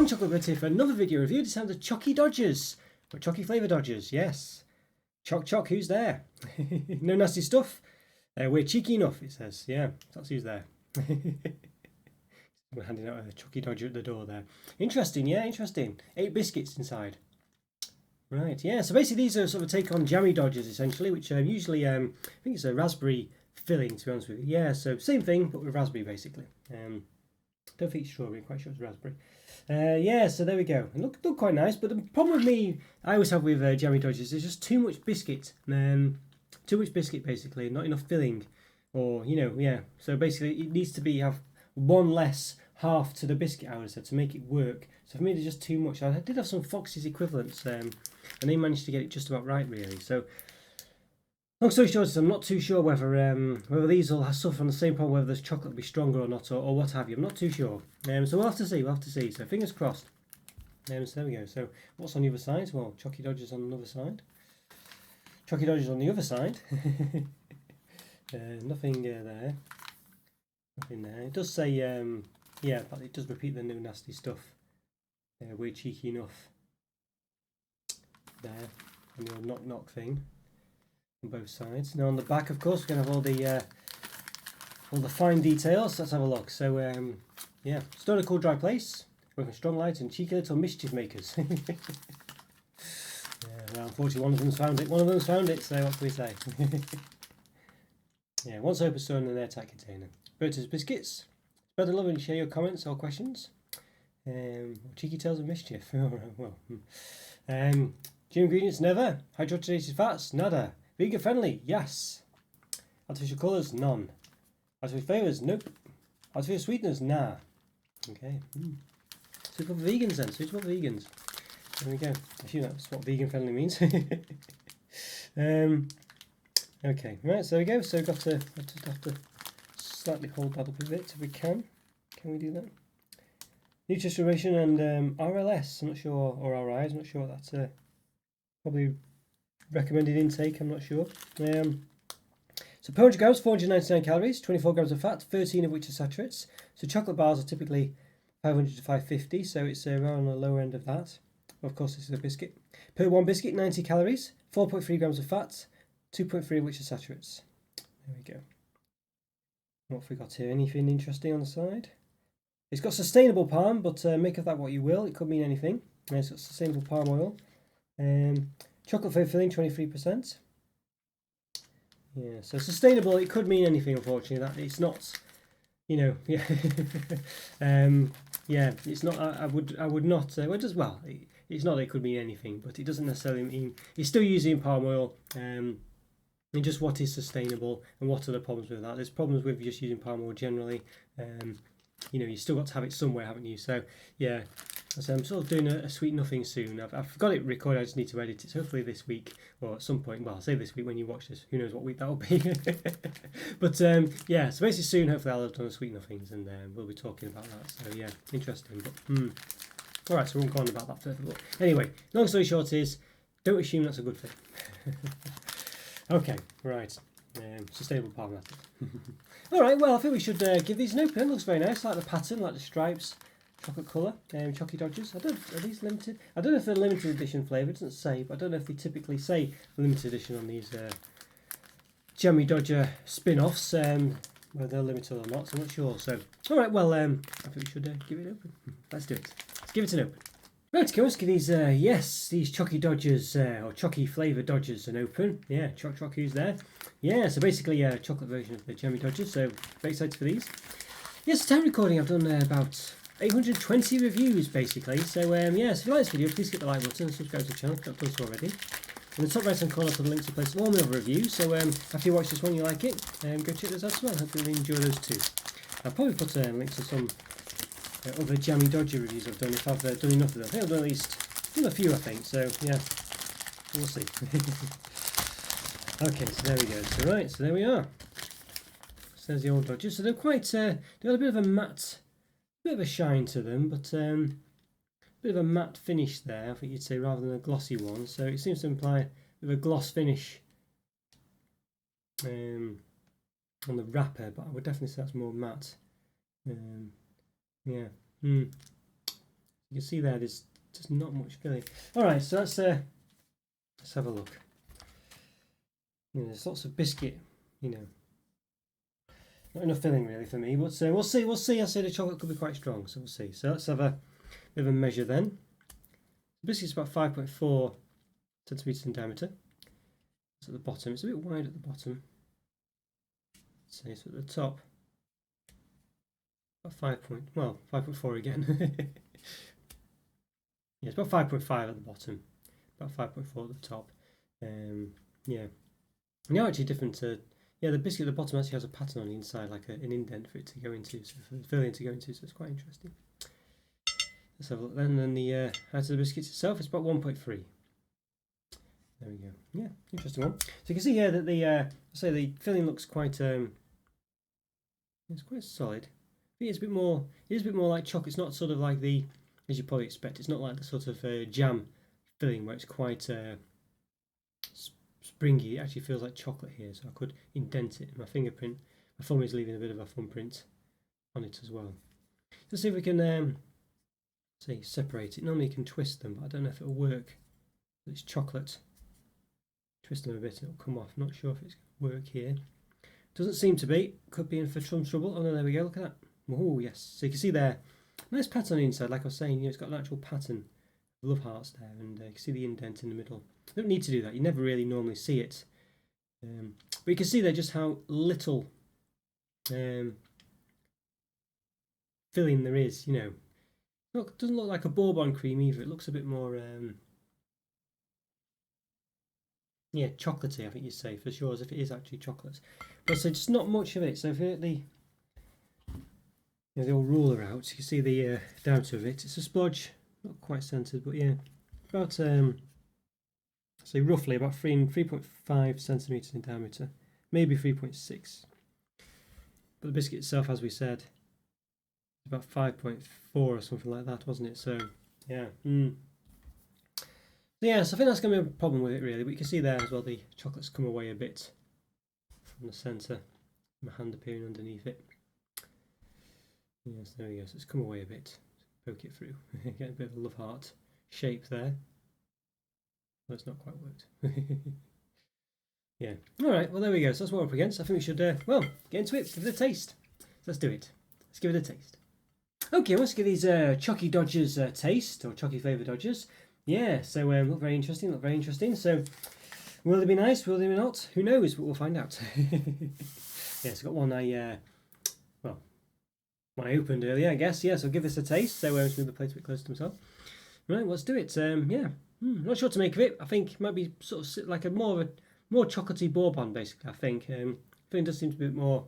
everyone, Chocolo here for another video review. This time the Choccie Dodgers, or Choccie flavour Dodgers, yes. Choc, who's there? No nasty stuff. We're cheeky enough, it says. Yeah, that's who's there. We're handing out a Choccie Dodger at the door there. Interesting, yeah, interesting. 8 biscuits inside. Right, yeah, so basically these are sort of a take on Jammie Dodgers essentially, which usually, I think it's a raspberry filling, to be honest with you. Yeah, so same thing, but with raspberry basically. Don't think it's strawberry, I'm quite sure it's raspberry. Yeah, so there we go. Look quite nice, but the problem with me, I always have with Jammie Dodgers, there's just too much biscuit. Too much biscuit basically, not enough filling. Or, you know, yeah. So basically it needs to have one less half to the biscuit, I would say, to make it work. So for me, there's just too much. I did have some Fox's equivalents, and they managed to get it just about right, really. So, long story short, I'm not too sure whether these will suffer from the same problem, whether this chocolate will be stronger or not, or what have you. I'm not too sure. So we'll have to see. We'll have to see. So fingers crossed. So there we go. So what's on the other side? Well, Choccie Dodgers on the other side. Choccie Dodgers on the other side. Nothing there. Nothing there. It does say, yeah, but it does repeat the no nasty stuff. We're cheeky enough. There, and your knock knock thing on both sides. Now on the back, of course, we're gonna have all the fine details. Let's have a look. So, yeah, store in a cool, dry place. Working strong light and cheeky little mischief makers. Yeah, well, unfortunately, one of them's found it. One of them's found it. So what can we say? Yeah, once open, store in an airtight container. Roberto's biscuits. Spread the love and share your comments or questions. Cheeky tales of mischief. Well, gym ingredients, never. Hydrogenated fats, nada. Vegan friendly, yes. Artificial colours, none. Artificial flavours, nope. Artificial sweeteners, nah. Okay. Suitable for vegans then. Suitable for vegans. There we go. I assume that's what vegan friendly means. Okay, right, so there we go. So we've got to have to slightly hold that up a bit if we can. Can we do that? Nutrition ration and RLS, I'm not sure, or RIs, I'm not sure what that's probably recommended intake, I'm not sure. So per 100 grams, 499 calories, 24 grams of fat, 13 of which are saturates. So chocolate bars are typically 500 to 550, so it's around the lower end of that. Of course, this is a biscuit. Per 1 biscuit, 90 calories, 4.3 grams of fat, 2.3 of which are saturates. There we go. What have we got here? Anything interesting on the side? It's got sustainable palm, but make of that what you will. It could mean anything. It's got sustainable palm oil. Chocolate flavour filling, 23%. Yeah, so sustainable, it could mean anything, unfortunately. That it's not, you know, yeah. Yeah, it's not, I would not, well, it's not that it could mean anything, but it doesn't necessarily mean, it's still using palm oil, and just what is sustainable and what are the problems with that. There's problems with just using palm oil generally. You know, you still got to have it somewhere, haven't you? So yeah, so I'm sort of doing a sweet nothing soon. I've got it recorded. I just need to edit it. So hopefully this week or at some point. Well, I'll say this week when you watch this. Who knows what week that'll be? But yeah, so basically soon, hopefully I'll have done a sweet nothings and we'll be talking about that. So yeah, interesting. But all right, so we won't go on about that further. But anyway, long story short is, don't assume that's a good thing. Okay, right. Sustainable palm method. Alright, well, I think we should give these an open. Looks very nice, like the pattern, like the stripes, chocolate colour. Choccie Dodgers. Are these limited? I don't know if they're limited edition flavour, it doesn't say, but I don't know if they typically say limited edition on these Jammie Dodger spin-offs, whether they're limited or not, so I'm not sure. So, alright, well, I think we should give it an open. Let's do it. Let's give it an open. Right, let's give these, yes, these Choccie Dodgers, or Choccie flavour Dodgers an open. Yeah, Choc, who's there? Yeah, so basically a chocolate version of the Jammie Dodgers, so very excited for these. Yes, time recording, I've done about 820 reviews, basically. So, yeah, so if you like this video, please hit the like button and subscribe to the channel if you've not done so already. In the top right hand corner, I'll put a link to place all my other reviews, so after you watch this one, you like it, go check those out as well. Hopefully you enjoy those too. I'll probably put a link to some other Jammie Dodger reviews I've done if I've done enough of them. I think I've done at least a few, I think, so yeah, we'll see. Okay, so there we go. So right, so there we are. So there's the old Dodgers. So they're quite, they've got a bit of a matte, bit of a shine to them, but a bit of a matte finish there, I think you'd say, rather than a glossy one. So it seems to imply a bit of a gloss finish on the wrapper, but I would definitely say that's more matte. Yeah. You can see there's just not much filling. All right, so let's have a look. You know, there's lots of biscuit, you know. Not enough filling really for me, but we'll see. We'll see. I say the chocolate could be quite strong, so we'll see. So let's have a bit of a measure then. The biscuit's about 5.4 centimeters in diameter. It's at the bottom. It's a bit wide at the bottom. So it's at the top. About 5.4 again. Yeah, it's about 5.5 at the bottom. About 5.4 at the top. Yeah. Now actually different to. Yeah, the biscuit at the bottom actually has a pattern on the inside, like an indent for it to go into, so for the filling to go into, so it's quite interesting. Let's have a look then. And the height of the biscuits itself is about 1.3. There we go. Yeah, interesting one. So you can see here that the filling looks quite it's quite solid. I think it's a bit more. It is a bit more like chocolate. It's not sort of like the, as you probably expect. It's not like the sort of jam filling where it's quite springy. It actually feels like chocolate here, so I could indent it. My fingerprint, my thumb is leaving a bit of a thumbprint on it as well. Let's see if we can separate it. Normally you can twist them, but I don't know if it'll work. It's chocolate. Twist them a bit and it'll come off. Not sure if it's going to work here. Doesn't seem to be. Could be in for some trouble. Oh no, there we go. Look at that. Oh yes. So you can see there, nice pattern on the inside. Like I was saying, you know, it's got an actual pattern. Love hearts there, and you can see the indent in the middle. You don't need to do that. You never really normally see it, but you can see there just how little filling there is. You know, look, it doesn't look like a bourbon cream either. It looks a bit more, yeah, chocolatey. I think you'd say for sure, as if it is actually chocolate. But so just not much of it. So if you get the old ruler out, you can see the diameter of it. It's a splodge. Not quite centered, but yeah, about say roughly about 3.5 centimeters in diameter, maybe 3.6. But the biscuit itself, as we said, about 5.4 or something like that, wasn't it? So yeah, yeah. So I think that's going to be a problem with it really. But you can see there as well, the chocolate's come away a bit from the centre. My hand appearing underneath it. Yes, there we go. So it's come away a bit. Poke it through. Get a bit of a love heart shape there. Well, it's not quite worked. Yeah. All right. Well, there we go. So that's what we're up against. I think we should, well, get into it. Give it a taste. So let's do it. Let's give it a taste. Okay, let's give these Choccie Dodgers a taste, or Choccie flavour Dodgers. Yeah. So look very interesting. Look very interesting. So will they be nice? Will they be not? Who knows? But we'll find out. Yes, I've got one I opened earlier, I guess. Yeah, so I'll give this a taste. So just move the plate a bit closer to myself. Right, let's do it. Yeah, not sure what to make of it. I think it might be sort of like a more chocolatey bourbon, basically. I think it does seem to be a bit more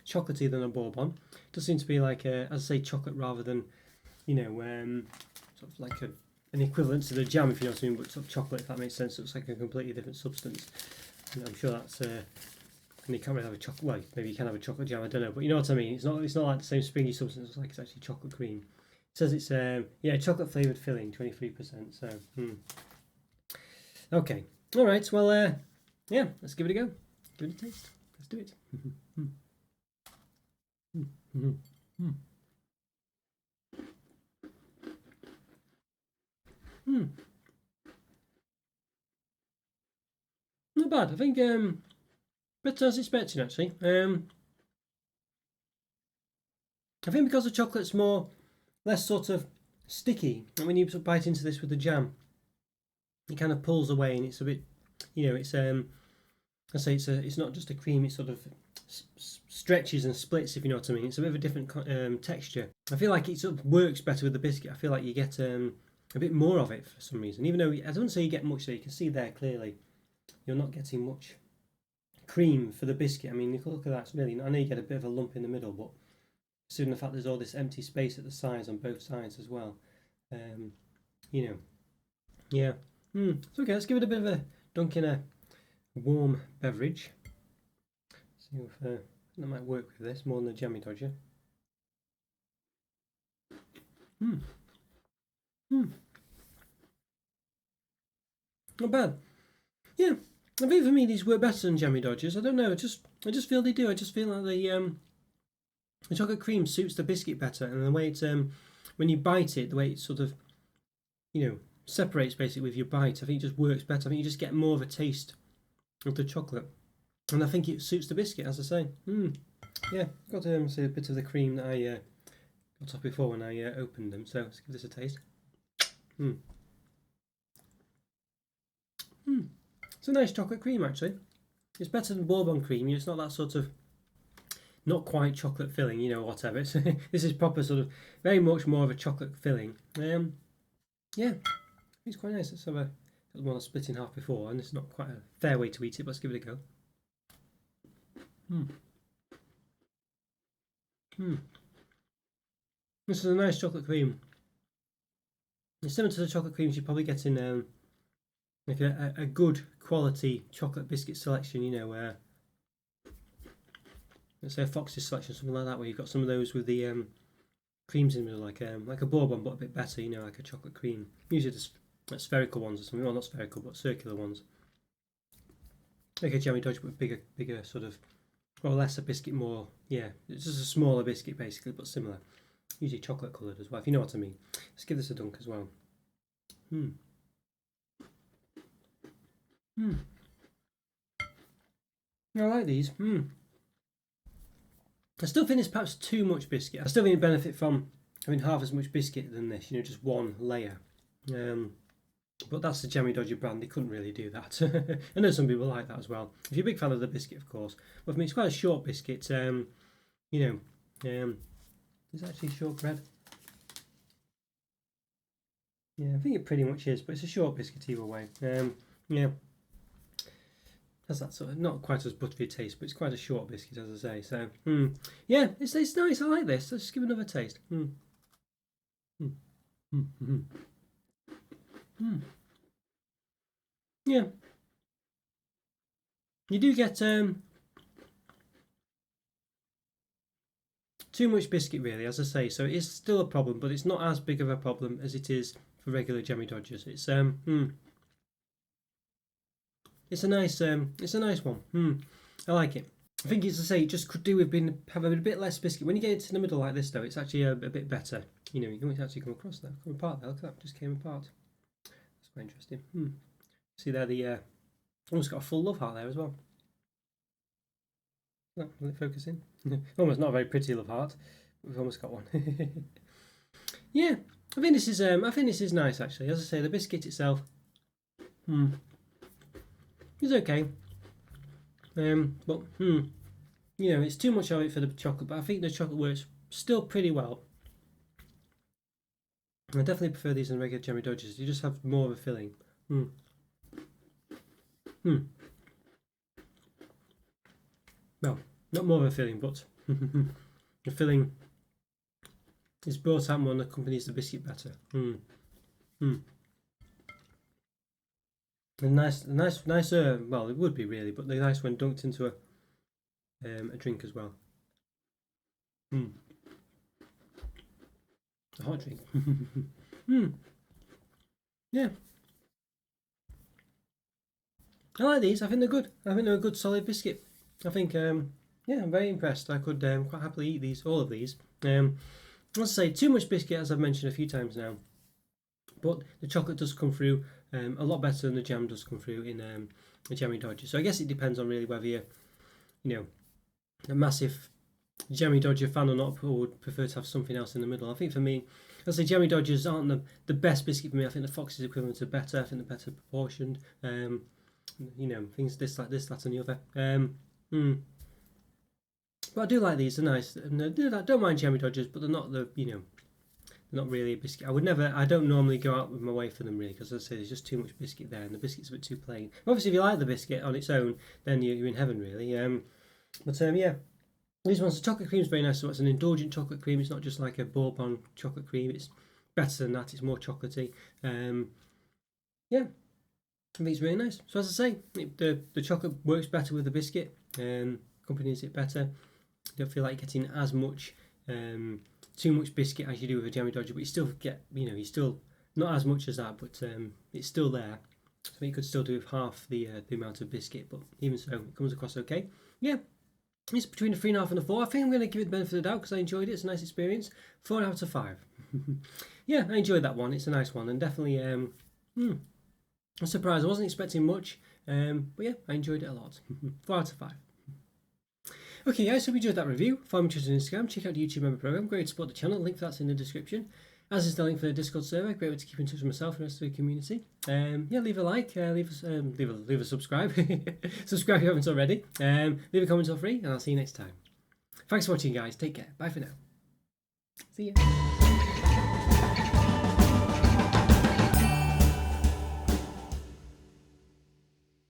chocolatey than a bourbon. It does seem to be like as I say, chocolate rather than, you know, sort of like an equivalent to the jam, if you know what I mean, but sort of chocolate, if that makes sense. So it's like a completely different substance. And I'm sure that's. And you can't really have a chocolate. Well, maybe you can have a chocolate jam. I don't know, but you know what I mean. It's not like the same springy substance. It's like it's actually chocolate cream. It says it's chocolate flavored filling, 23%. So okay, all right. Well, yeah, let's give it a go. Give it a taste. Let's do it. Not bad. I think better as expected actually. I think because the chocolate's less sort of sticky, and when you sort of bite into this with the jam, it kind of pulls away, and it's a bit, you know, it's I say it's not just a cream. It sort of stretches and splits, if you know what I mean. It's a bit of a different texture. I feel like it sort of works better with the biscuit. I feel like you get a bit more of it for some reason, even though I don't say you get much there. You can see there clearly you're not getting much cream for the biscuit. I mean, you can look at that. It's really, I know you get a bit of a lump in the middle, but considering the fact there's all this empty space at the sides on both sides as well, you know, yeah, it's okay. Let's give it a bit of a dunk in a warm beverage. See if that might work with this more than the Jammie Dodger. Not bad. Yeah, I think for me these work better than Jammie Dodgers. I don't know. I just feel they do. I just feel like the chocolate cream suits the biscuit better, and the way it's when you bite it, the way it sort of, separates basically with your bite, I think it just works better. I think you just get more of a taste of the chocolate, and I think it suits the biscuit, as I say. Yeah, got see a bit of the cream that I got off before when I opened them. So let's give this a taste. It's a nice chocolate cream actually. It's better than bourbon cream. It's not that sort of not quite chocolate filling, whatever. This is proper sort of very much more of a chocolate filling. Yeah, it's quite nice. Let's have a one I split in half before, and it's not quite a fair way to eat it, but let's give it a go. This is a nice chocolate cream. It's similar to the chocolate creams you probably get in like a good quality chocolate biscuit selection, let's say a Fox's selection, something like that, where you've got some of those with the creams in the middle, like a bourbon, but a bit better, like a chocolate cream. Usually just spherical ones or something, well, not spherical, but circular ones. Like a Jammie Dodger, but bigger sort of, or lesser biscuit, more, yeah, it's just a smaller biscuit basically, but similar. Usually chocolate coloured as well, if you know what I mean. Let's give this a dunk as well. I like these. I still think it's perhaps too much biscuit. I still think you benefit from having half as much biscuit than this, just one layer. But that's the Jammie Dodger brand, they couldn't really do that. I know some people like that as well. If you're a big fan of the biscuit, of course. But for me, it's quite a short biscuit. It's actually shortbread. Yeah, I think it pretty much is, but it's a short biscuit either way. Yeah. Has that sort of, not quite as buttery taste, but it's quite a short biscuit, as I say. So, yeah, it's nice. I like this. Let's just give it another taste. Yeah. You do get too much biscuit, really, as I say. So it is still a problem, but it's not as big of a problem as it is for regular Jammie Dodgers. It's It's a nice one. I like it. I think, as I say, it just could do with having a bit less biscuit. When you get it in the middle like this, though, it's actually a bit better. You can actually come across that, come apart there. Look at that, just came apart. That's quite interesting. See there, the almost got a full love heart there as well. Will it focus in? Almost not a very pretty love heart, but we've almost got one. Yeah, I think this is nice actually. As I say, the biscuit itself, it's okay. But it's too much of it for the chocolate. But I think the chocolate works still pretty well. I definitely prefer these than regular Jammie Dodgers. You just have more of a filling. Well, not more of a filling, but the filling is brought out more and accompanies the biscuit better. Nicer. Well, it would be really, but they're nice when dunked into a drink as well. A hot drink. Yeah. I like these. I think they're good. I think they're a good solid biscuit. I think yeah, I'm very impressed. I could quite happily eat all of these. Let's say too much biscuit, as I've mentioned a few times now, but the chocolate does come through a lot better than the jam does come through in a Jammie Dodger. So I guess it depends on really whether you're, a massive Jammie Dodger fan or not, or would prefer to have something else in the middle. I think for me, I'd say Jammie Dodgers aren't the best biscuit for me. I think the Fox's equivalent are better. I think they're better proportioned. Things this, like this, that, and the other. But I do like these. They're nice. And I don't mind Jammie Dodgers, but they're not they're not really a biscuit. I don't normally go out with my way for them really, because as I say, there's just too much biscuit there, and the biscuit's a bit too plain. Obviously, if you like the biscuit on its own, then you're in heaven really. Yeah. These ones, the chocolate cream is very nice. So it's an indulgent chocolate cream. It's not just like a bourbon chocolate cream. It's better than that. It's more chocolatey. Yeah, I think it's really nice. So as I say, the chocolate works better with the biscuit. Accompanies it better. You don't feel like you're getting as much too much biscuit as you do with a Jammie Dodger, but you still get you still not as much as that, but it's still there. So you could still do with half the amount of biscuit, but even so, it comes across okay. Yeah. It's between a 3.5 and a 4. I think I'm going to give it the benefit of the doubt because I enjoyed it. It's a nice experience. 4 out of 5. Yeah, I enjoyed that one. It's a nice one, and definitely I'm surprised. I wasn't expecting much, but yeah, I enjoyed it a lot. 4 out of 5. Okay, guys, hope you enjoyed that review. Follow me on Instagram, check out the YouTube member program. Great to support the channel. Link for that's in the description. As is the link for the Discord server. Great way to keep in touch with myself and the rest of the community. Yeah, leave a like, leave a subscribe. Subscribe if you haven't already. Leave a comment or free, and I'll see you next time. Thanks for watching, guys. Take care. Bye for now. See ya.